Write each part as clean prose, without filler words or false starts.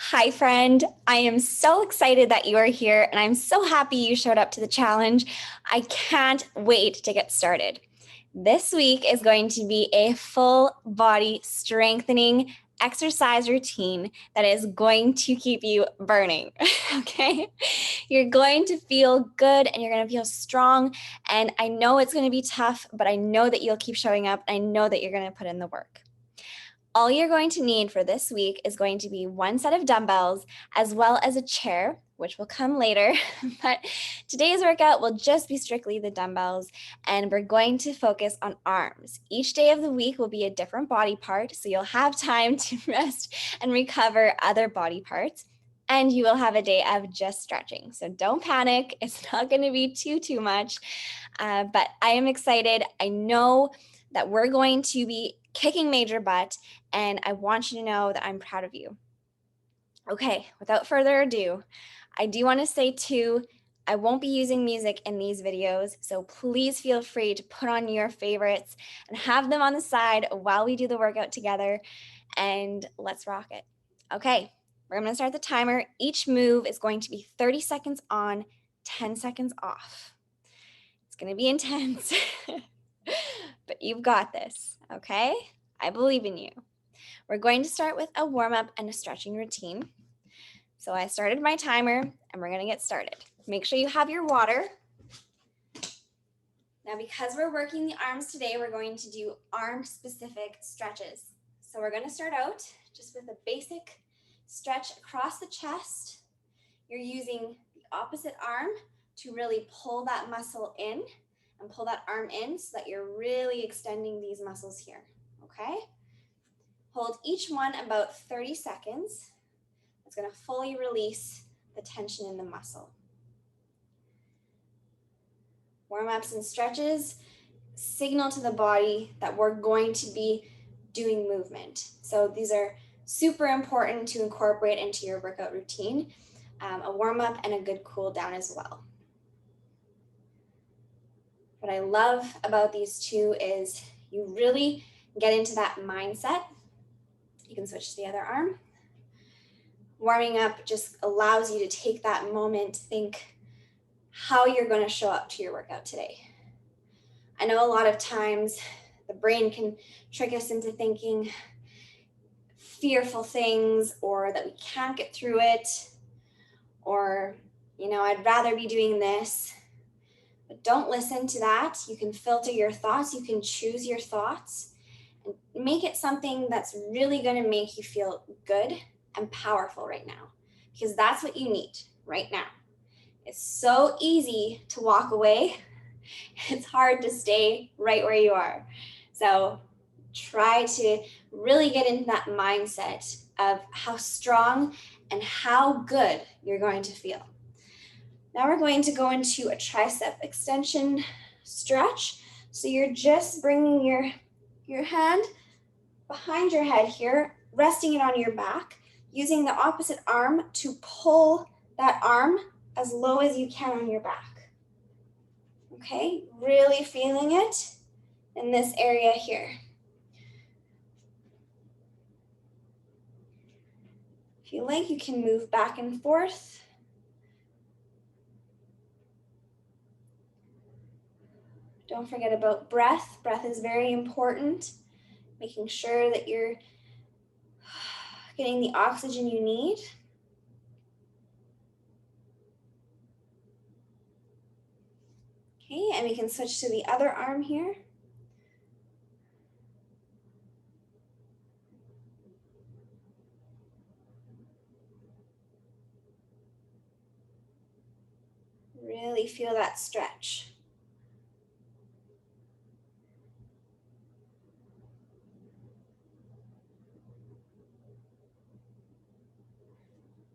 Hi, friend. I am so excited that you are here, and I'm so happy you showed up to the challenge. I can't wait to get started. This week is going to be a full body strengthening exercise routine that is going to keep you burning. Okay? You're going to feel good and you're going to feel strong. And I know it's going to be tough, but I know that you'll keep showing up. I know that you're going to put in the work. All you're going to need for this week is going to be one set of dumbbells as well as a chair, which will come later. But today's workout will just be strictly the dumbbells, and we're going to focus on arms. Each day of the week will be a different body part, so you'll have time to rest and recover other body parts. And you will have a day of just stretching. So don't panic. It's not going to be too much. But I am excited. I know that we're going to be kicking major butt, and I want you to know that I'm proud of you. Okay, without further ado, I do want to say too, I won't be using music in these videos, so please feel free to put on your favorites and have them on the side while we do the workout together, and let's rock it. Okay, we're going to start the timer. Each move is going to be 30 seconds on, 10 seconds off. It's going to be intense, but you've got this, okay? I believe in you. We're going to start with a warm-up and a stretching routine. So I started my timer and we're going to get started. Make sure you have your water. Now, because we're working the arms today, we're going to do arm-specific stretches. So we're going to start out just with a basic stretch across the chest. You're using the opposite arm to really pull that muscle in and pull that arm in so that you're really extending these muscles here, okay? Hold each one about 30 seconds. It's going to fully release the tension in the muscle. Warm-ups and stretches signal to the body that we're going to be doing movement. So these are super important to incorporate into your workout routine, a warm-up and a good cool down as well. What I love about these two is you really get into that mindset. You can switch to the other arm. Warming up just allows you to take that moment, think how you're going to show up to your workout today. I know a lot of times the brain can trick us into thinking fearful things, or that we can't get through it, or, I'd rather be doing this. But don't listen to that. You can filter your thoughts. You can choose your thoughts and make it something that's really going to make you feel good and powerful right now, because that's what you need right now. It's so easy to walk away. It's hard to stay right where you are. So try to really get into that mindset of how strong and how good you're going to feel. Now we're going to go into a tricep extension stretch. So you're just bringing your hand behind your head here, resting it on your back, using the opposite arm to pull that arm as low as you can on your back. Okay, really feeling it in this area here. If you like, you can move back and forth. Don't forget about breath. Breath is very important. Making sure that you're getting the oxygen you need. Okay, and we can switch to the other arm here. Really feel that stretch.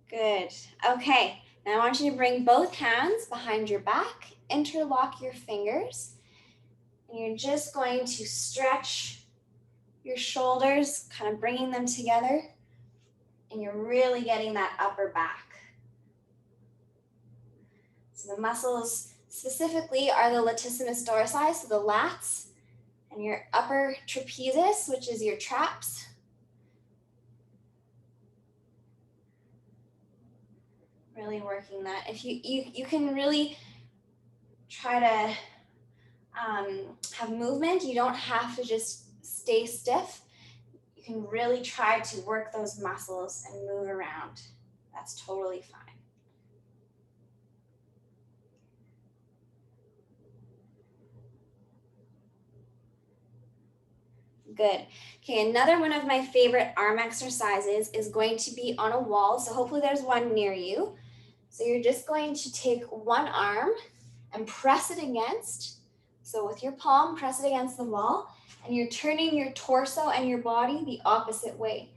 Good. Okay, now I want you to bring both hands behind your back, interlock your fingers, and you're just going to stretch your shoulders, kind of bringing them together, and you're really getting that upper back. So the muscles specifically are the latissimus dorsi, so the lats, and your upper trapezius, which is your traps. Really working that. If you can really try to have movement. You don't have to just stay stiff. You can really try to work those muscles and move around. That's totally fine. Good. Okay, another one of my favorite arm exercises is going to be on a wall. So hopefully there's one near you. So you're just going to take one arm and press it against. So with your palm, press it against the wall, and you're turning your torso and your body the opposite way.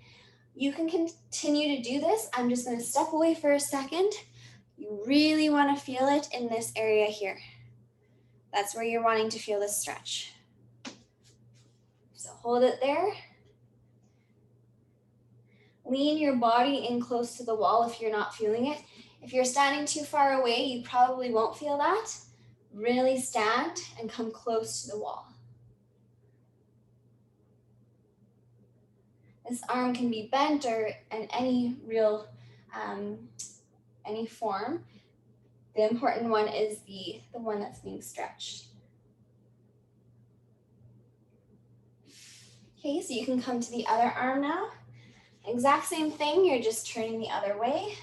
You can continue to do this. I'm just going to step away for a second. You really want to feel it in this area here. That's where you're wanting to feel this stretch. So hold it there. Lean your body in close to the wall if you're not feeling it. If you're standing too far away, you probably won't feel that. Really stand and come close to the wall. This arm can be bent or in any real, any form. The important one is the one that's being stretched. Okay, so you can come to the other arm now. Exact same thing, you're just turning the other way.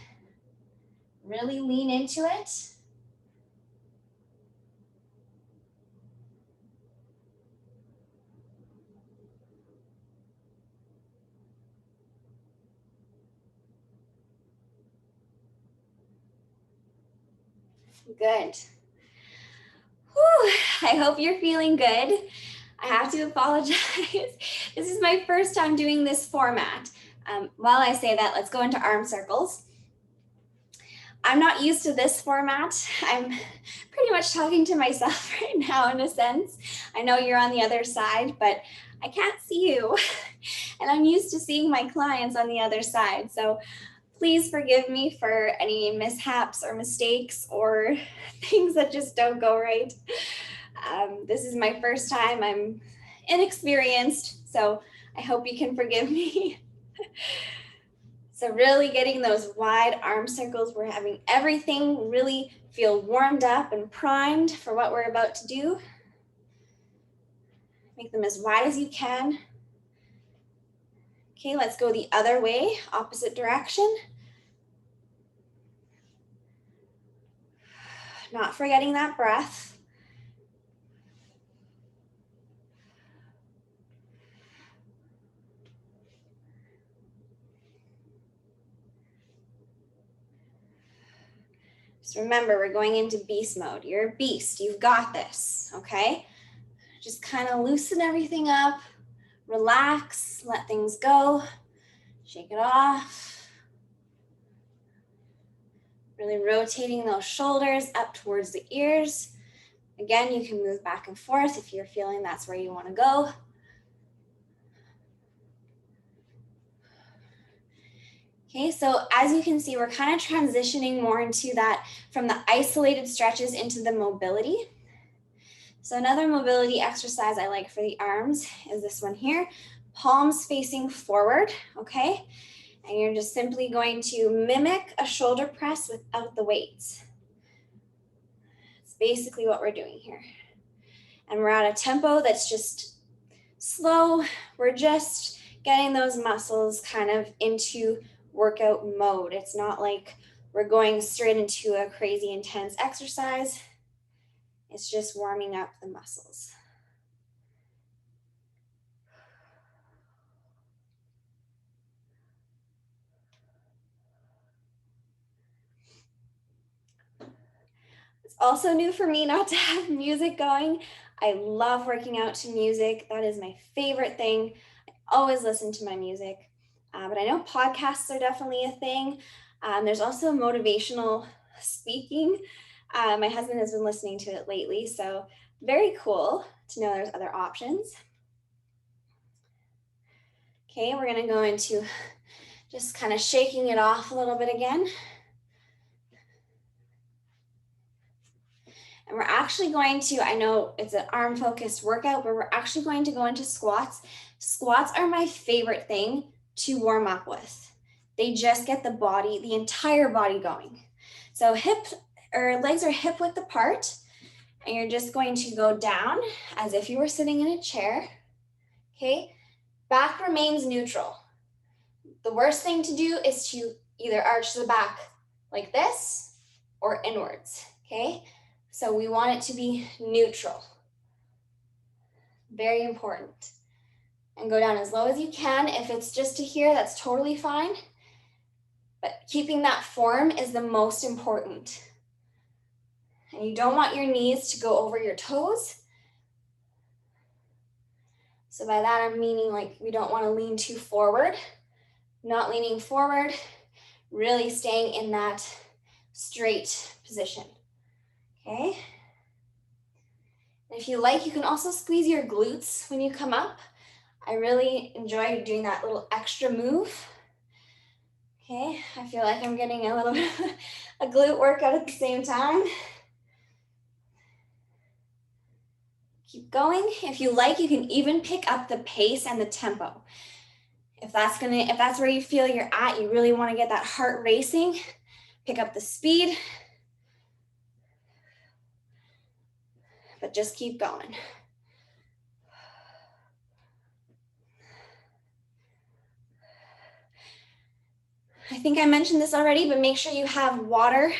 Really lean into it. Good. Whew, I hope you're feeling good. I have to apologize. This is my first time doing this format. While I say that, let's go into arm circles. I'm not used to this format. I'm pretty much talking to myself right now in a sense. I know you're on the other side, but I can't see you. And I'm used to seeing my clients on the other side. So please forgive me for any mishaps or mistakes or things that just don't go right. This is my first time. I'm inexperienced, so I hope you can forgive me. So really getting those wide arm circles. We're having everything really feel warmed up and primed for what we're about to do. Make them as wide as you can. Okay, let's go the other way, opposite direction. Not forgetting that breath. Just remember, we're going into beast mode. You're a beast. You've got this, okay? Just kind of loosen everything up, relax, let things go, shake it off. Really rotating those shoulders up towards the ears. Again, you can move back and forth if you're feeling that's where you want to go. Okay, so as you can see, we're kind of transitioning more into that from the isolated stretches into the mobility. So another mobility exercise I like for the arms is this one here, palms facing forward, okay? And you're just simply going to mimic a shoulder press without the weights. It's basically what we're doing here. And we're at a tempo that's just slow. We're just getting those muscles kind of into workout mode. It's not like we're going straight into a crazy intense exercise. It's just warming up the muscles. It's also new for me not to have music going. I love working out to music. That is my favorite thing. I always listen to my music. But I know podcasts are definitely a thing. There's also motivational speaking. My husband has been listening to it lately, so very cool to know there's other options. Okay, we're gonna go into just kind of shaking it off a little bit again. And we're actually going to, I know it's an arm focused workout, but we're actually going to go into squats. Squats are my favorite thing to warm up with. They just get the body, the entire body going. So legs are hip width apart, and you're just going to go down as if you were sitting in a chair, okay? Back remains neutral. The worst thing to do is to either arch the back like this or inwards, okay? So we want it to be neutral. Very important. And go down as low as you can. If it's just to here, that's totally fine. But keeping that form is the most important. And you don't want your knees to go over your toes. So by that, I'm meaning like we don't want to lean too forward. Not leaning forward, really staying in that straight position, okay? And if you like, you can also squeeze your glutes when you come up. I really enjoy doing that little extra move. Okay, I feel like I'm getting a little bit of a glute workout at the same time. Keep going. If you like, you can even pick up the pace and the tempo. If that's where you feel you're at, you really want to get that heart racing, pick up the speed, but just keep going. I think I mentioned this already, but make sure you have water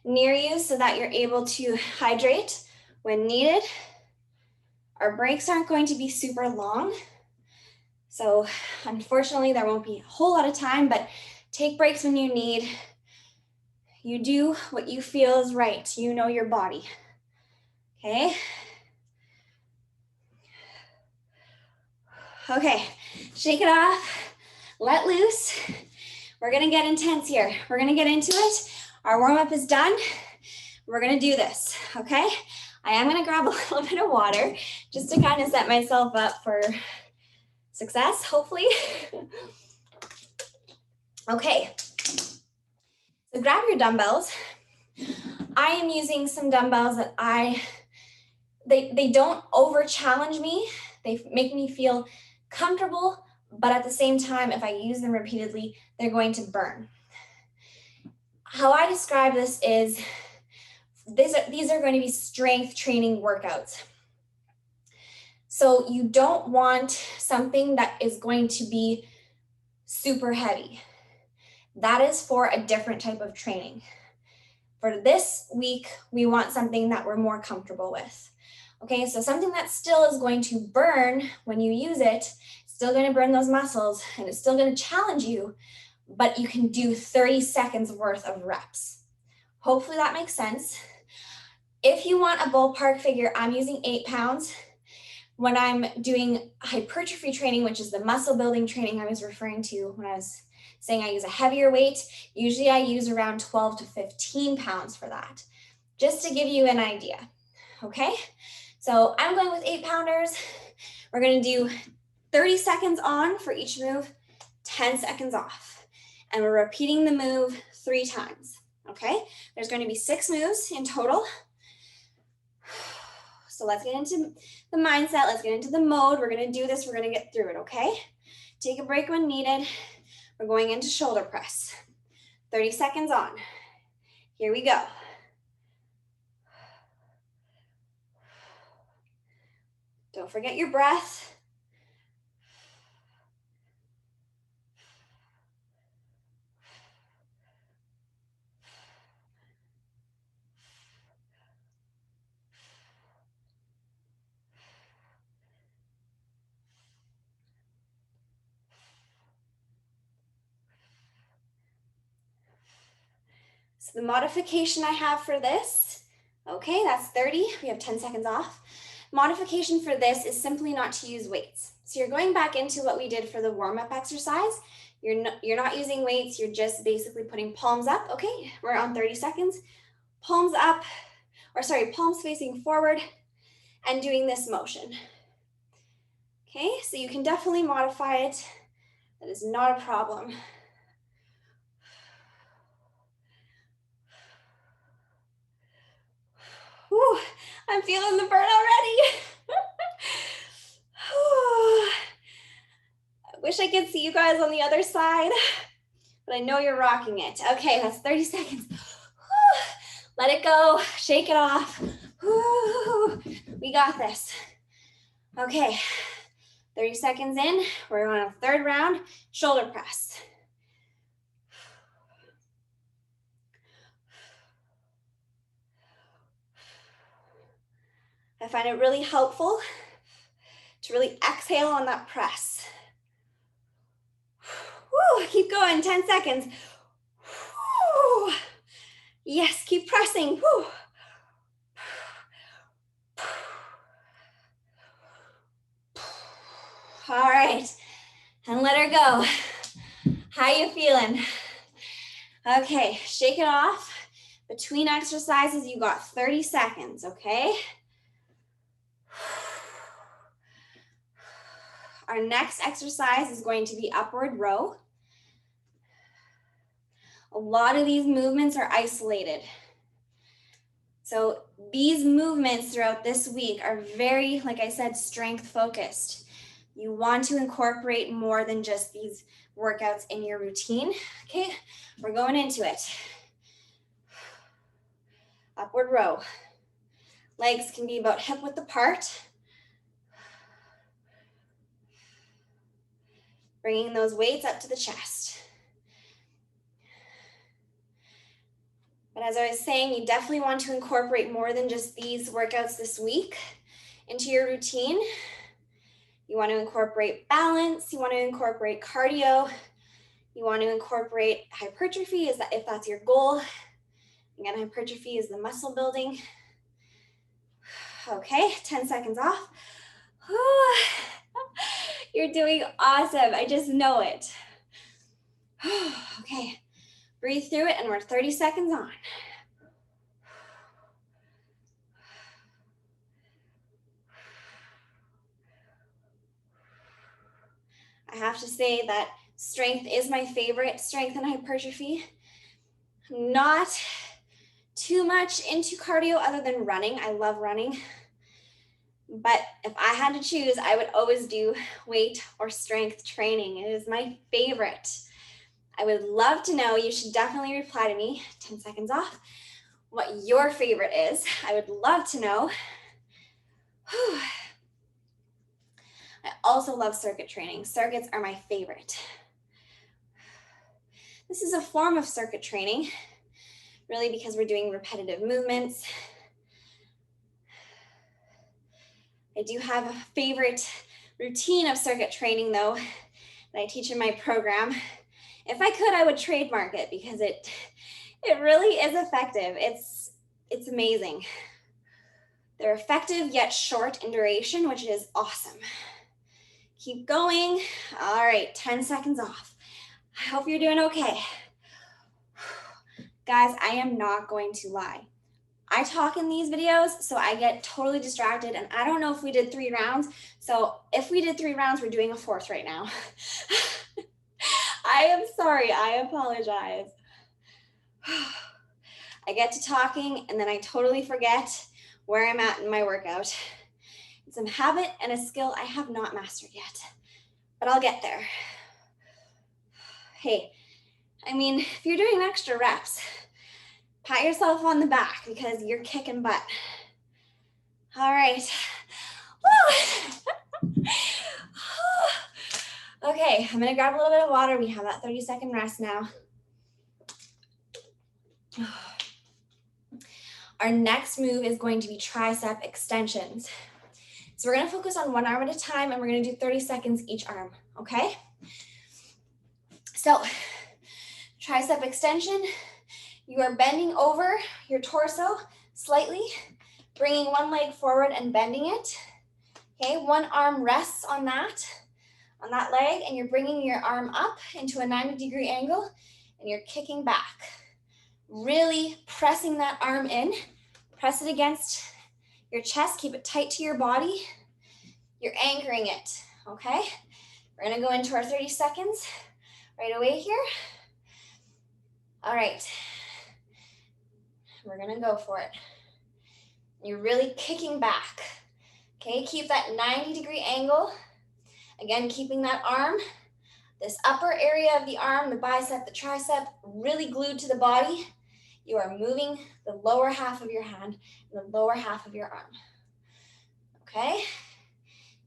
near you so that you're able to hydrate when needed. Our breaks aren't going to be super long. So unfortunately, there won't be a whole lot of time, but take breaks when you need. You do what you feel is right. You know your body, okay? Okay, shake it off, let loose. We're gonna get intense here. We're gonna get into it. Our warm-up is done. We're gonna do this, okay? I am gonna grab a little bit of water just to kind of set myself up for success, hopefully. Okay, so grab your dumbbells. I am using some dumbbells that they don't over-challenge me. They make me feel comfortable, but at the same time, if I use them repeatedly, they're going to burn. How I describe this is, these are going to be strength training workouts. So you don't want something that is going to be super heavy. That is for a different type of training. For this week, we want something that we're more comfortable with. Okay, so something that still is going to burn when you use it, still going to burn those muscles, and it's still going to challenge you, but you can do 30 seconds worth of reps. Hopefully that makes sense. If you want a ballpark figure, I'm using 8 pounds. When I'm doing hypertrophy training, which is the muscle building training I was referring to when I was saying I use a heavier weight, usually I use around 12 to 15 pounds for that, just to give you an idea, okay? So I'm going with 8 pounders. We're gonna do 30 seconds on for each move, 10 seconds off. And we're repeating the move 3 times, okay? There's gonna be 6 moves in total. So let's get into the mindset, let's get into the mode. We're gonna do this, we're gonna get through it, okay? Take a break when needed. We're going into shoulder press. 30 seconds on. Here we go. Don't forget your breath. So the modification I have for this, okay, that's 30. We have 10 seconds off. Modification for this is simply not to use weights. So you're going back into what we did for the warm-up exercise. You're not using weights, you're just basically putting palms up. Okay, we're on 30 seconds. Palms up, palms facing forward and doing this motion. Okay, so you can definitely modify it. That is not a problem. Whew, I'm feeling the burn already. I wish I could see you guys on the other side, but I know you're rocking it. Okay, that's 30 seconds. Let it go, shake it off. Woo, we got this. Okay, 30 seconds in, we're on a third round, shoulder press. I find it really helpful to really exhale on that press. Woo, keep going, 10 seconds. Woo. Yes, keep pressing. Woo. All right, and let her go. How you feeling? Okay, shake it off. Between exercises, you got 30 seconds, okay? Our next exercise is going to be upward row. A lot of these movements are isolated. So these movements throughout this week are very, like I said, strength focused. You want to incorporate more than just these workouts in your routine. Okay, we're going into it. Upward row. Legs can be about hip width apart. Bringing those weights up to the chest. But as I was saying, you definitely want to incorporate more than just these workouts this week into your routine. You want to incorporate balance, you want to incorporate cardio, you want to incorporate hypertrophy if that's your goal. Again, hypertrophy is the muscle building. Okay, 10 seconds off. You're doing awesome, I just know it. Okay, breathe through it and we're 30 seconds on. I have to say that strength is my favorite, strength and hypertrophy. Not too much into cardio other than running. I love running. But if I had to choose, I would always do weight or strength training. It is my favorite. I would love to know, you should definitely reply to me, 10 seconds off, what your favorite is. I would love to know. I also love circuit training. Circuits are my favorite. This is a form of circuit training, really because we're doing repetitive movements. I do have a favorite routine of circuit training though, that I teach in my program. If I could, I would trademark it because it really is effective. It's amazing. They're effective yet short in duration, which is awesome. Keep going. All right, 10 seconds off. I hope you're doing okay. Guys, I am not going to lie. I talk in these videos, so I get totally distracted, and I don't know if we did 3 rounds. So if we did 3 rounds, we're doing a 4th right now. I am sorry, I apologize. I get to talking, and then I totally forget where I'm at in my workout. It's a habit and a skill I have not mastered yet, but I'll get there. Hey, I mean, if you're doing extra reps, pat yourself on the back because you're kicking butt. All right. Woo! Okay, I'm gonna grab a little bit of water. We have that 30-second rest now. Our next move is going to be tricep extensions. So we're gonna focus on one arm at a time and we're gonna do 30 seconds each arm, okay? So, tricep extension, you are bending over your torso slightly, bringing one leg forward and bending it. Okay, one arm rests on that leg, and you're bringing your arm up into a 90-degree angle, and you're kicking back. Really pressing that arm in. Press it against your chest, keep it tight to your body. You're anchoring it, okay? We're gonna go into our 30 seconds right away here. All right, we're gonna go for it. You're really kicking back, okay? Keep that 90-degree angle. Again, keeping that arm, this upper area of the arm, the bicep, the tricep, really glued to the body. You are moving the lower half of your hand and the lower half of your arm. Okay?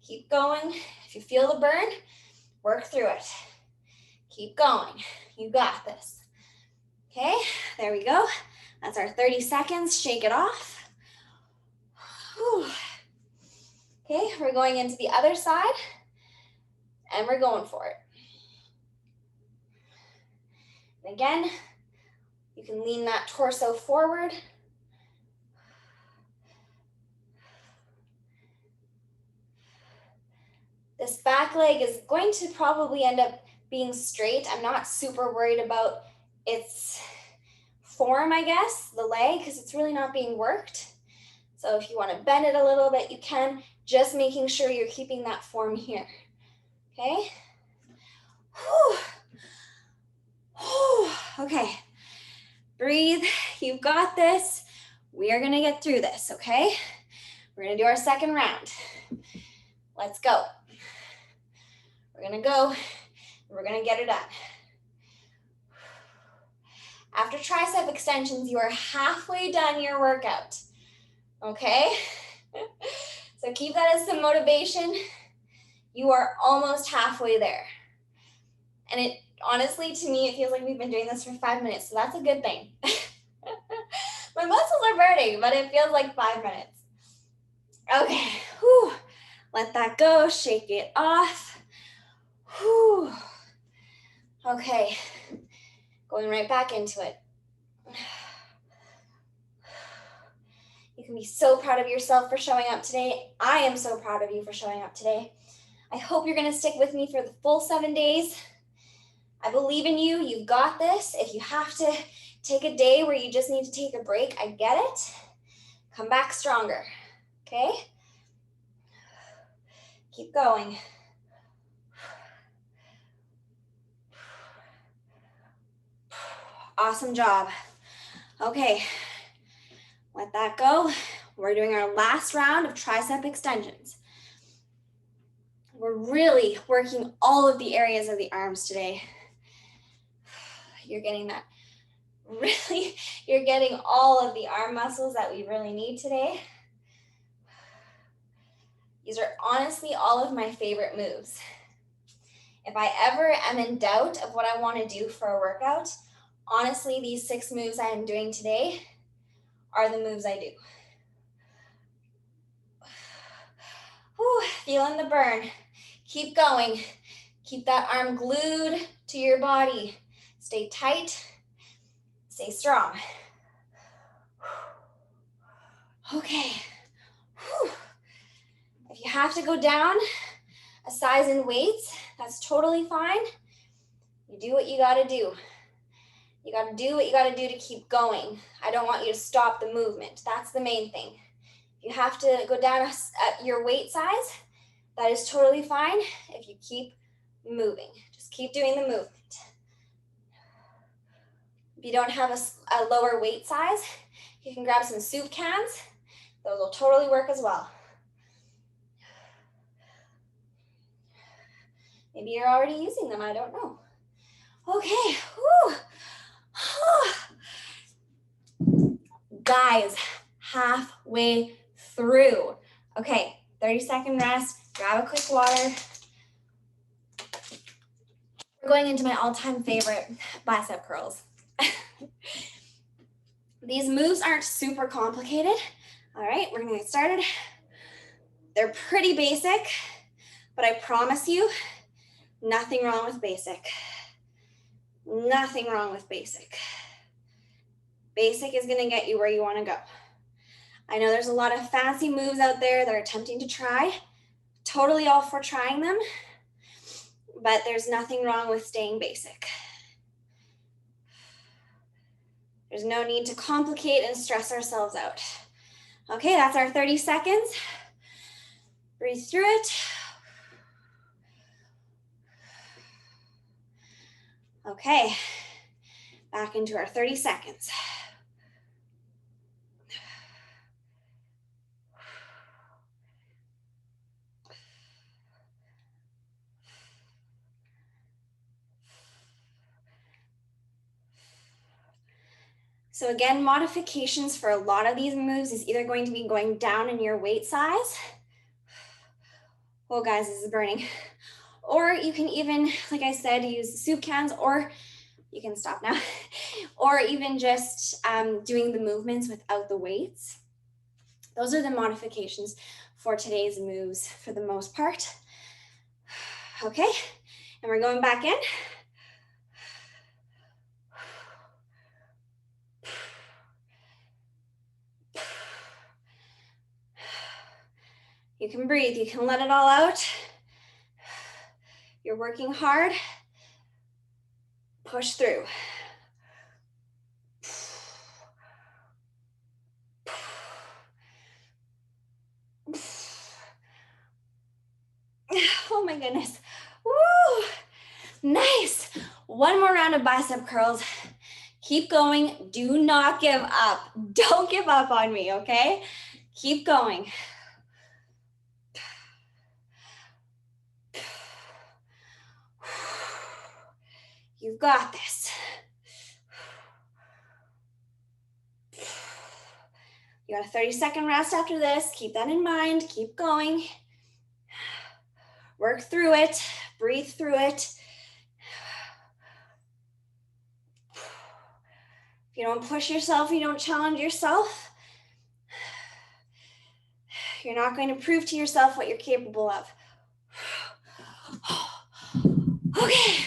Keep going. If you feel the burn, work through it. Keep going. You got this. Okay, there we go. That's our 30 seconds. Shake it off. Whew. Okay, we're going into the other side, and we're going for it. And again, you can lean that torso forward. This back leg is going to probably end up being straight. I'm not super worried about its form, I guess, the leg, because it's really not being worked. So if you want to bend it a little bit, you can, just making sure you're keeping that form here. Okay? Whew. Whew. Okay. Breathe. You've got this. We are going to get through this, okay? We're going to do our second round. Let's go. We're going to go. We're going to get it done. After tricep extensions, you are halfway done your workout, okay? So keep that as some motivation. You are almost halfway there. And it honestly, to me, it feels like we've been doing this for 5 minutes, so that's a good thing. My muscles are burning, but it feels like 5 minutes. Okay, whew. Let that go, shake it off. Whew. Okay, going right back into it. You can be so proud of yourself for showing up today. I am so proud of you for showing up today. I hope you're gonna stick with me for the full 7 days. I believe in you, you've got this. If you have to take a day where you just need to take a break, I get it. Come back stronger, okay? Keep going. Awesome job. Okay, let that go. We're doing our last round of tricep extensions. We're really working all of the areas of the arms today. You're getting that. Really, you're getting all of the arm muscles that we really need today. These are honestly all of my favorite moves. If I ever am in doubt of what I want to do for a workout, honestly, these 6 moves I am doing today are the moves I do. Whew, feeling the burn. Keep going. Keep that arm glued to your body. Stay tight. Stay strong. Okay. Whew. If you have to go down a size in weights, that's totally fine. You do what you gotta do. You gotta do what you gotta do to keep going. I don't want you to stop the movement. That's the main thing. If you have to go down at your weight size, that is totally fine if you keep moving. Just keep doing the movement. If you don't have a lower weight size, you can grab some soup cans. Those will totally work as well. Maybe you're already using them, I don't know. Okay, whew. Guys, halfway through. Okay, 30-second rest, grab a quick water. We're going into my all-time favorite, bicep curls. These moves aren't super complicated. All right, we're gonna get started. They're pretty basic, but I promise you, nothing wrong with basic. Nothing wrong with basic. Basic is gonna get you where you wanna go. I know there's a lot of fancy moves out there that are tempting to try. Totally all for trying them, but there's nothing wrong with staying basic. There's no need to complicate and stress ourselves out. Okay, that's our 30 seconds. Breathe through it. Okay, back into our 30 seconds. So again, modifications for a lot of these moves is either going to be going down in your weight size. Oh guys, this is burning. Or you can even, like I said, use soup cans, or you can stop now, or even just doing the movements without the weights. Those are the modifications for today's moves for the most part. Okay, and we're going back in. You can breathe, you can let it all out. You're working hard. Push through. Oh my goodness. Woo! Nice. One more round of bicep curls. Keep going. Do not give up. Don't give up on me, okay? Keep going. You've got this. You got a 30-second rest after this. Keep that in mind. Keep going. Work through it. Breathe through it. If you don't push yourself, you don't challenge yourself, you're not going to prove to yourself what you're capable of. Okay.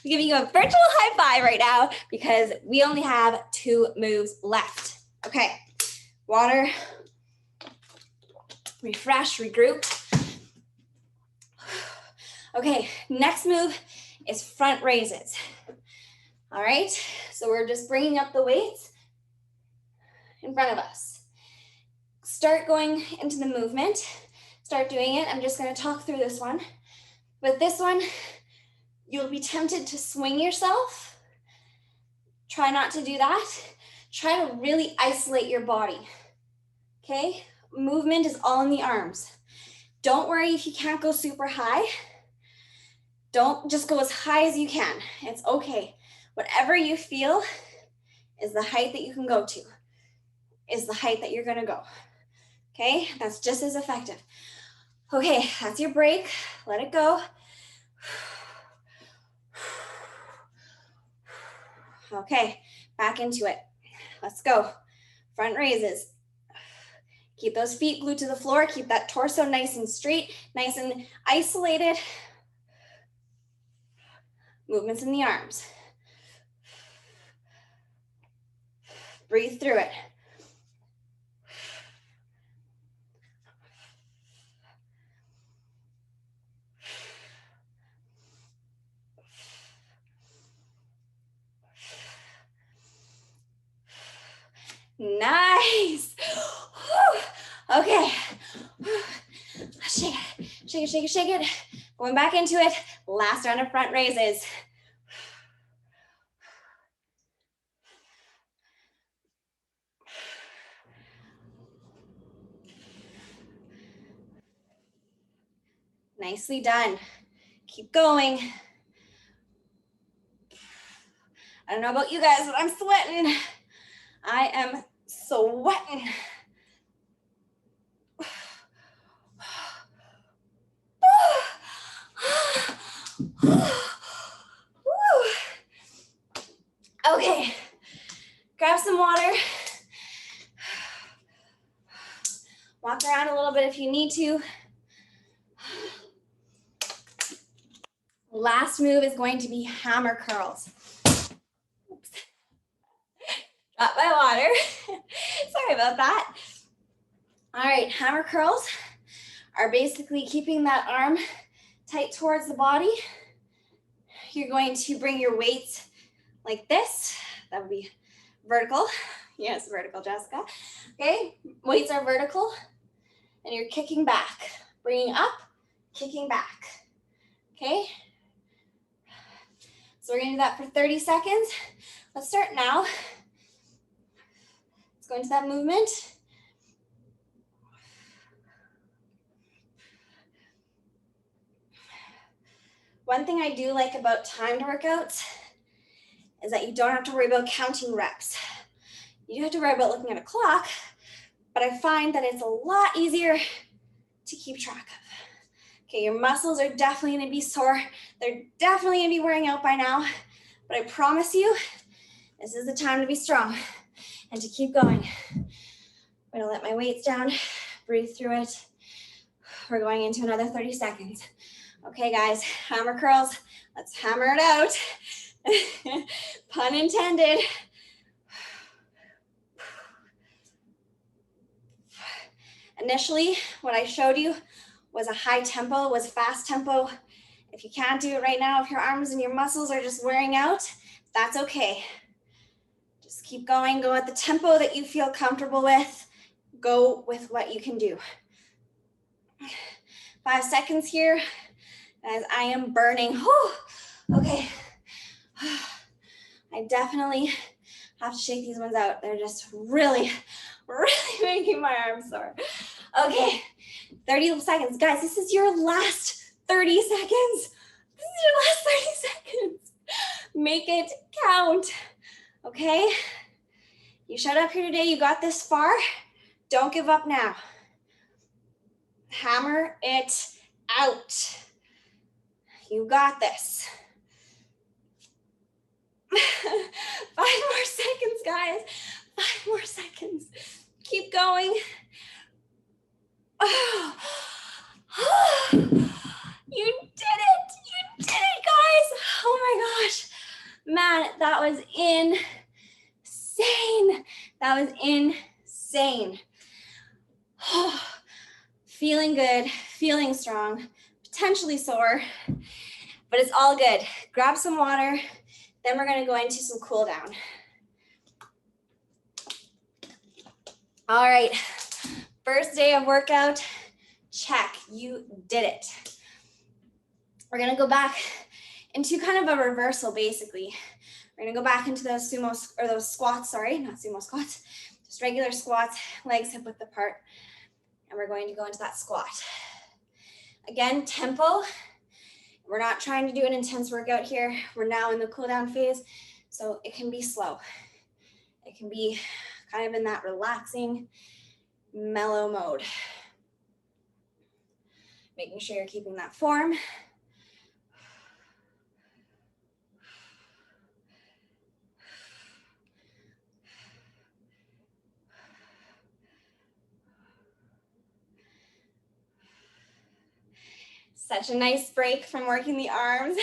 I'm giving you a virtual high five right now because we only have 2 moves left. Okay. Water. Refresh, regroup. Okay, next move is front raises. All right, so we're just bringing up the weights in front of us. Start going into the movement. Start doing it. I'm just going to talk through this one. With this one, you'll be tempted to swing yourself. Try not to do that. Try to really isolate your body. Okay? Movement is all in the arms. Don't worry if you can't go super high. Don't just go as high as you can. It's okay. Whatever you feel is the height that you can go to, is the height that you're gonna go. Okay, that's just as effective. Okay, that's your break. Let it go. Okay, back into it. Let's go. Front raises. Keep those feet glued to the floor. Keep that torso nice and straight, nice and isolated. Movements in the arms. Breathe through it. Nice. Okay. Shake it, shake it, shake it, shake it. Going back into it. Last round of front raises. Nicely done. Keep going. I don't know about you guys, but I'm sweating. I am sweating. Okay, grab some water. Walk around a little bit if you need to. Last move is going to be hammer curls. Oops. Got my water. Sorry about that. All right, hammer curls are basically keeping that arm tight towards the body. You're going to bring your weights like this. That would be vertical. Yes, vertical, Jessica. Okay, weights are vertical, and you're kicking back. Bringing up, kicking back. Okay? So we're gonna do that for 30 seconds. Let's start now. Let's go into that movement. One thing I do like about timed workouts is that you don't have to worry about counting reps. You do have to worry about looking at a clock, but I find that it's a lot easier to keep track of. Okay, your muscles are definitely gonna be sore. They're definitely gonna be wearing out by now, but I promise you, this is the time to be strong and to keep going. I'm gonna let my weights down, breathe through it. We're going into another 30 seconds. Okay, guys, hammer curls. Let's hammer it out. Pun intended. Initially, what I showed you was a high tempo, was fast tempo. If you can't do it right now, if your arms and your muscles are just wearing out, that's okay. Just keep going, go at the tempo that you feel comfortable with. Go with what you can do. 5 seconds here, as I am burning. Whew. Okay. I definitely have to shake these ones out. They're just really making my arms sore. Okay, 30 seconds. Guys, this is your last 30 seconds. This is your last 30 seconds. Make it count, okay? You showed up here today, you got this far. Don't give up now. Hammer it out. You got this. 5 more seconds, guys. 5 more seconds. Keep going. Oh. You did it. You did it, guys. Oh my gosh. Man, that was insane. That was insane. Oh, feeling good, feeling strong, potentially sore, but it's all good. Grab some water. Then we're gonna go into some cool down. All right, first day of workout, check, you did it. We're gonna go back into kind of a reversal basically. We're gonna go back into those those squats, sorry, not sumo squats, just regular squats, legs hip width apart. And we're going to go into that squat. Again, tempo. We're not trying to do an intense workout here. We're now in the cool down phase, so it can be slow. It can be kind of in that relaxing, mellow mode. Making sure you're keeping that form. Such a nice break from working the arms.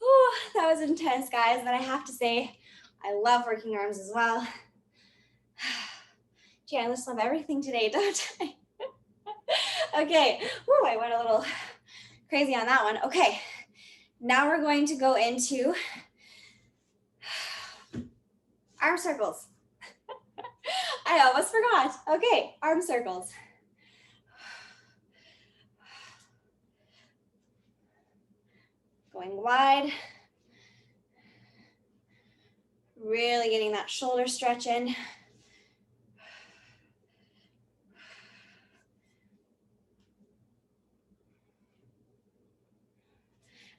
Ooh, that was intense, guys, but I have to say, I love working arms as well. Gee, I just love everything today, don't I? Okay, woo, I went a little crazy on that one. Okay, now we're going to go into arm circles. I almost forgot. Okay, arm circles. Going wide. Really getting that shoulder stretch in.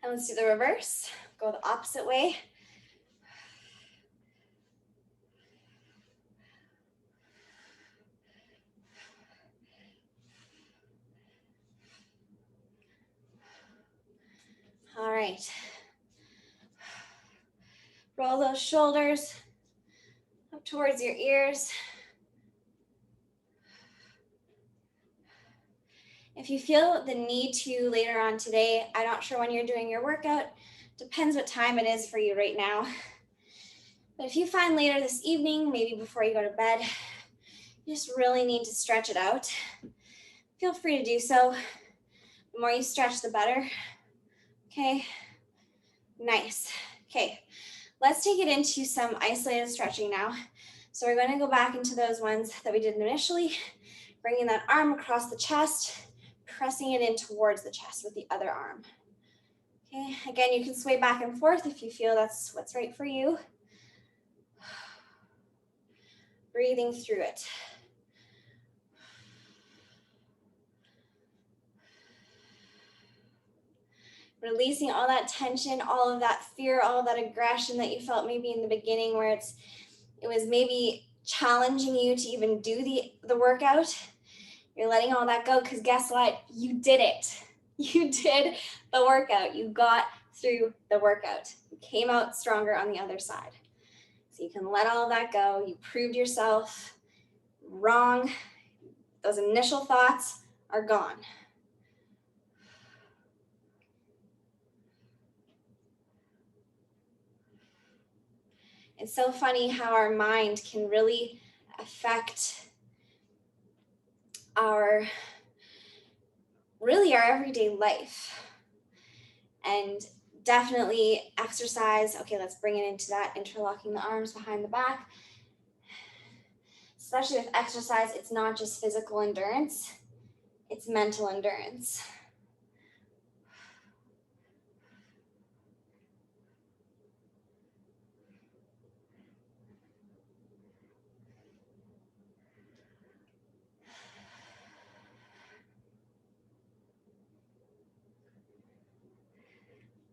And let's do the reverse. Go the opposite way. All right. Roll those shoulders up towards your ears. If you feel the need to later on today, I'm not sure when you're doing your workout, depends what time it is for you right now. But if you find later this evening, maybe before you go to bed, you just really need to stretch it out, feel free to do so. The more you stretch, the better. Okay, nice. Okay, let's take it into some isolated stretching now. So we're going to go back into those ones that we did initially, bringing that arm across the chest, pressing it in towards the chest with the other arm. Okay, again, you can sway back and forth if you feel that's what's right for you. Breathing through it. releasing all that tension, all of that fear, all of that aggression that you felt maybe in the beginning where it was maybe challenging you to even do the workout. You're letting all that go because guess what? You did it. You did the workout. You got through the workout. You came out stronger on the other side. So you can let all of that go. You proved yourself wrong. Those initial thoughts are gone. It's so funny how our mind can really affect our everyday life. And definitely exercise. Okay, let's bring it into that, interlocking the arms behind the back. Especially with exercise, it's not just physical endurance, it's mental endurance.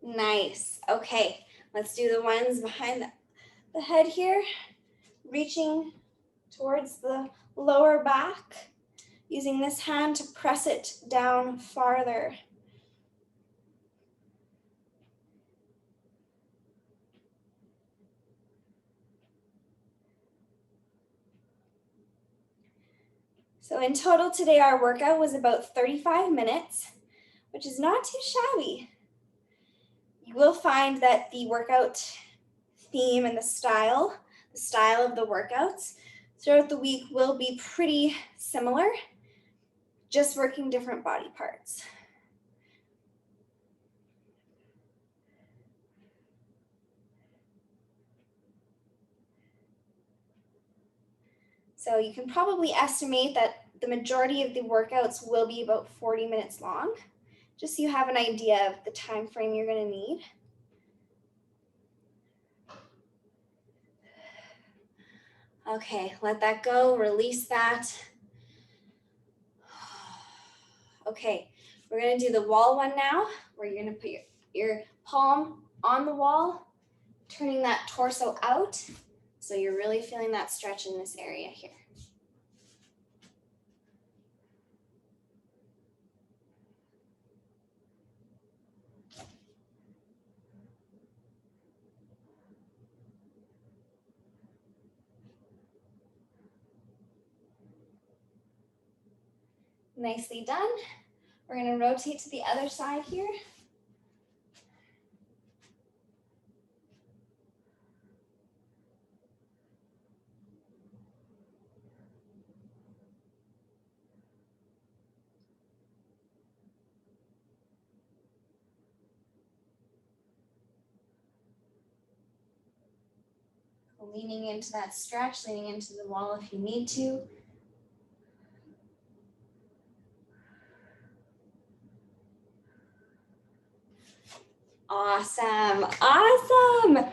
Nice. Okay, let's do the ones behind the head here, reaching towards the lower back, using this hand to press it down farther. So in total today, our workout was about 35 minutes, which is not too shabby. You will find that the workout theme and the style of the workouts throughout the week will be pretty similar, just working different body parts. So you can probably estimate that the majority of the workouts will be about 40 minutes long, just so you have an idea of the time frame you're going to need. Okay, let that go, release that. Okay, we're going to do the wall one now, where you're going to put your palm on the wall, turning that torso out, so you're really feeling that stretch in this area here. Nicely done. We're going to rotate to the other side here. Leaning into that stretch, leaning into the wall if you need to. Awesome, awesome.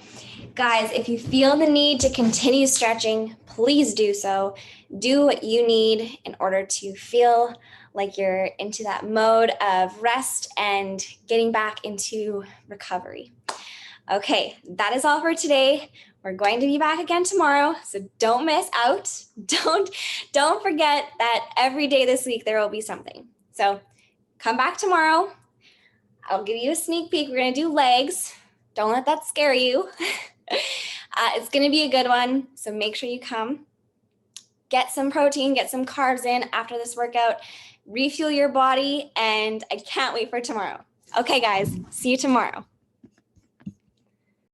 Guys, if you feel the need to continue stretching, please do so. Do what you need in order to feel like you're into that mode of rest and getting back into recovery. Okay, that is all for today. We're going to be back again tomorrow, so don't miss out. Don't forget that every day this week there will be something. So come back tomorrow. I'll give you a sneak peek. We're going to do legs. Don't let that scare you. It's going to be a good one, so make sure you come. Get some protein, get some carbs in after this workout. Refuel your body, and I can't wait for tomorrow. Okay, guys, see you tomorrow.